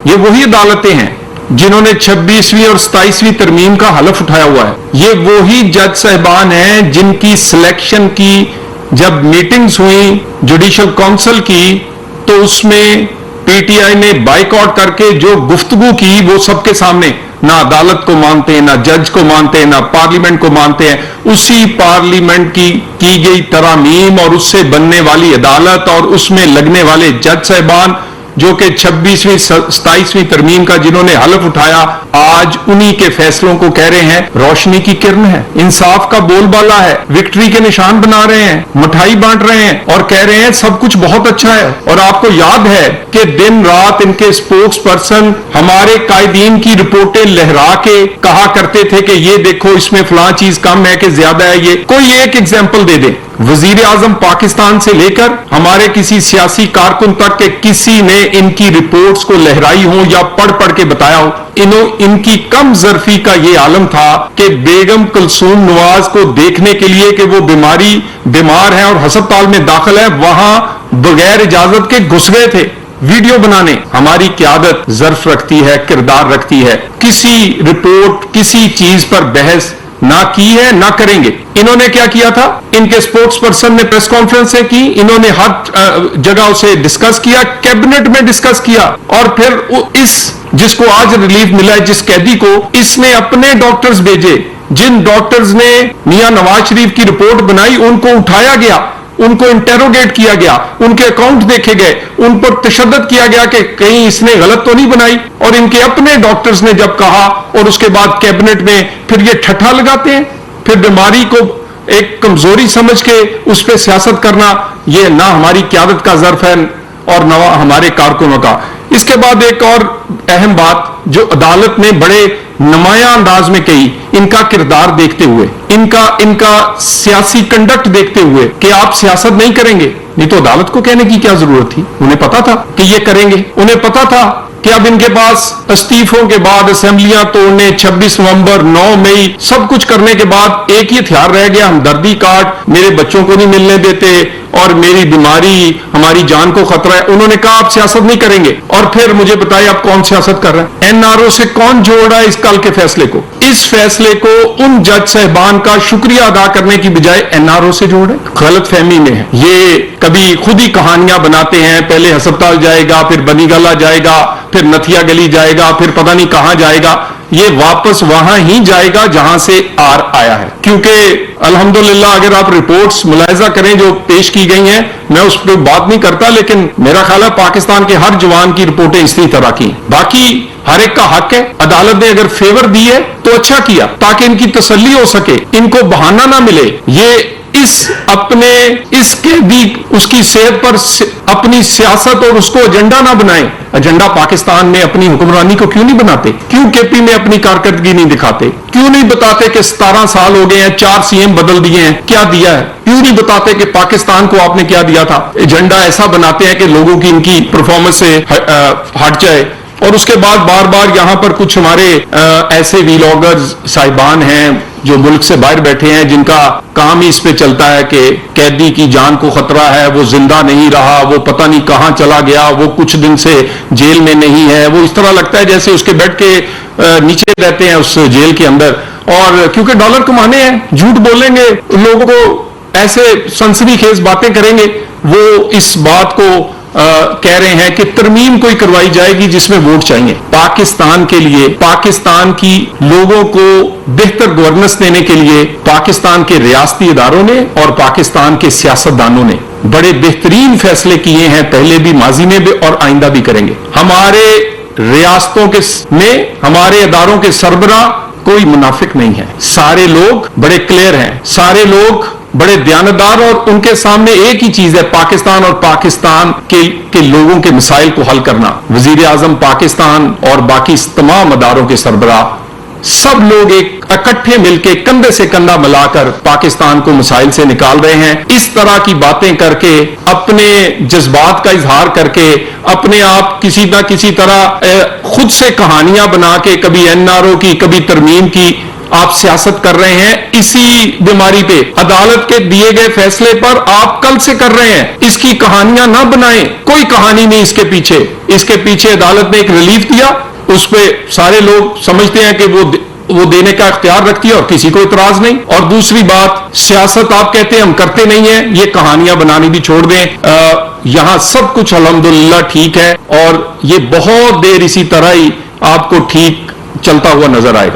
ये वही अदालतें हैं जिन्होंने 26वीं और 27वीं तरमीम का हलफ उठाया हुआ है। ये वही जज साहिबान हैं जिनकी सिलेक्शन की जब मीटिंग्स हुई जुडिशल काउंसिल की तो उसमें पीटीआई ने बाइकआउट करके जो गुफ्तगू की वो सबके सामने, ना अदालत को मानते हैं, ना जज को मानते हैं, ना पार्लियामेंट को मानते हैं। उसी पार्लियामेंट की गई तरामीम और उससे बनने वाली अदालत और उसमें लगने वाले जज साहिबान जो कि 26वीं 27वीं तरमीम का जिन्होंने हलफ उठाया, आज उन्हीं के फैसलों को कह रहे हैं रोशनी की किरण है, इंसाफ का बोलबाला है, विक्ट्री के निशान बना रहे हैं, मिठाई बांट रहे हैं और कह रहे हैं सब कुछ बहुत अच्छा है। और आपको याद है कि दिन रात इनके स्पोक्स पर्सन हमारे कायदीन की रिपोर्टें लहरा के कहा करते थे कि ये देखो इसमें फलां चीज कम है कि ज्यादा है। ये कोई एक एग्जाम्पल दे दे, वजीर आजम पाकिस्तान से लेकर हमारे किसी सियासी कारकुन तक के किसी ने इनकी रिपोर्ट्स को लहराई हो या पढ़ पढ़ के बताया हो। इनकी कम जरफी का ये आलम था कि बेगम कुलसूम नवाज को देखने के लिए कि वो बीमार है और हस्पताल में दाखिल है, वहां बगैर इजाजत के घुस गए थे वीडियो बनाने। हमारी क़यादत ज़र्फ रखती है, किरदार रखती है, किसी रिपोर्ट किसी चीज पर बहस ना की है ना करेंगे। इन्होंने क्या किया था, इनके स्पोर्ट्स पर्सन ने प्रेस कॉन्फ्रेंसें की, इन्होंने हर जगह उसे डिस्कस किया, कैबिनेट में डिस्कस किया और फिर इस जिसको आज रिलीफ मिला है जिस कैदी को, इसने अपने डॉक्टर्स भेजे। जिन डॉक्टर्स ने मियां नवाज शरीफ की रिपोर्ट बनाई उनको उठाया गया, उनको इंटेरोगेट किया गया, उनके अकाउंट देखे गए, उन पर तशद्दुद किया गया कि कहीं इसने गलत तो नहीं बनाई। और इनके अपने डॉक्टर्स ने जब कहा और उसके बाद कैबिनेट में फिर ये ठट्ठा लगाते हैं, फिर बीमारी को एक कमजोरी समझ के उस पर सियासत करना, ये ना हमारी क़यादत का ज़र्फ है और न हमारे कारकुनों का। इसके बाद एक और अहम बात जो अदालत ने बड़े नुमाया अंदाज में कही, इनका किरदार देखते हुए, इनका सियासी कंडक्ट देखते हुए कि आप सियासत नहीं करेंगे, नहीं तो अदालत को कहने की क्या जरूरत थी। उन्हें पता था कि ये करेंगे, उन्हें पता था कि अब इनके पास इस्तीफों के बाद असेंबलियां तोड़ने, 26 नवंबर 9 मई सब कुछ करने के बाद एक ही हथियार रह गया, हमदर्दी कार्ड, मेरे बच्चों को नहीं मिलने देते और मेरी बीमारी हमारी जान को खतरा है। उन्होंने कहा आप सियासत नहीं करेंगे। और फिर मुझे बताइए आप कौन सियासत कर रहे हैं? एनआरओ से कौन जोड़ रहा है इस कल के फैसले को? इस फैसले को उन जज साहिबान का शुक्रिया अदा करने की बजाय एनआरओ से जोड़ रहे, गलत फहमी में है। ये कभी खुद ही कहानियां बनाते हैं, पहले हस्पताल जाएगा, फिर बनीगला जाएगा, फिर नथिया गली जाएगा, फिर पता नहीं कहां जाएगा। ये वापस वहां ही जाएगा जहां से आया है। क्योंकि अल्हम्दुलिल्लाह अगर आप रिपोर्ट्स मुलाहिजा करें जो पेश की गई हैं, मैं उस पर बात नहीं करता, लेकिन मेरा ख्याल है पाकिस्तान के हर जवान की रिपोर्टें इसी तरह की। बाकी हर एक का हक है, अदालत ने अगर फेवर दी है तो अच्छा किया ताकि इनकी तसल्ली हो सके, इनको बहाना ना मिले। ये इसके भी उसकी सेहत पर अपनी सियासत और उसको एजेंडा ना बनाए। एजेंडा पाकिस्तान में अपनी हुक्मरानी को क्यों नहीं बनाते? क्यों केपी में अपनी कारकर्दगी नहीं दिखाते? क्यों नहीं बताते कि 17 साल हो गए हैं, 4 सीएम बदल दिए हैं, क्या दिया है? क्यों नहीं बताते कि पाकिस्तान को आपने क्या दिया था? एजेंडा ऐसा बनाते हैं कि लोगों की इनकी परफॉर्मेंस से हट जाए। और उसके बाद बार बार यहां पर कुछ हमारे ऐसे वीलॉगर्स साहिबान हैं जो मुल्क से बाहर बैठे हैं, जिनका काम ही इस पे चलता है कि कैदी की जान को खतरा है, वो जिंदा नहीं रहा, वो पता नहीं कहां चला गया, वो कुछ दिन से जेल में नहीं है। वो इस तरह लगता है जैसे उसके बेड के नीचे रहते हैं उस जेल के अंदर। और क्योंकि डॉलर कमाने हैं, झूठ बोलेंगे, लोगों को ऐसे सनसनीखेज बातें करेंगे। वो इस बात को कह रहे हैं कि तरमीम कोई करवाई जाएगी जिसमें वोट चाहिए। पाकिस्तान के लिए, पाकिस्तान की लोगों को बेहतर गवर्नेंस देने के लिए पाकिस्तान के रियासती इदारों ने और पाकिस्तान के सियासतदानों ने बड़े बेहतरीन फैसले किए हैं, पहले भी, माजी में भी और आइंदा भी करेंगे। हमारे रियासतों के में हमारे इदारों के सरबरा कोई मुनाफिक नहीं है, सारे लोग बड़े क्लियर हैं, सारे लोग बड़े दयानतदार, और उनके सामने एक ही चीज है, पाकिस्तान और पाकिस्तान के लोगों के मसाइल को हल करना। वजीर आजम पाकिस्तान और बाकी तमाम अदारों के सरबरा सब लोग एक इकट्ठे मिलकर कंधे से कंधा मिलाकर पाकिस्तान को मसाइल से निकाल रहे हैं। इस तरह की बातें करके, अपने जज्बात का इजहार करके, अपने आप किसी न किसी तरह खुद से कहानियां बना के, कभी एनआरओ की, कभी तरमीम की, آپ سیاست کر رہے ہیں اسی بیماری پہ. عدالت کے دیے گئے فیصلے پر آپ کل سے کر رہے ہیں. اس کی کہانیاں نہ بنائیں, کوئی کہانی نہیں اس کے پیچھے. اس کے پیچھے عدالت نے ایک ریلیف دیا, اس پہ سارے لوگ سمجھتے ہیں کہ وہ دینے کا اختیار رکھتی ہے اور کسی کو اعتراض نہیں. اور دوسری بات, سیاست آپ کہتے ہیں ہم کرتے نہیں ہیں, یہ کہانیاں بنانی بھی چھوڑ دیں. یہاں سب کچھ الحمدللہ ٹھیک ہے اور یہ بہت دیر اسی طرح ہی آپ کو ٹھیک چلتا ہوا نظر آئے گا.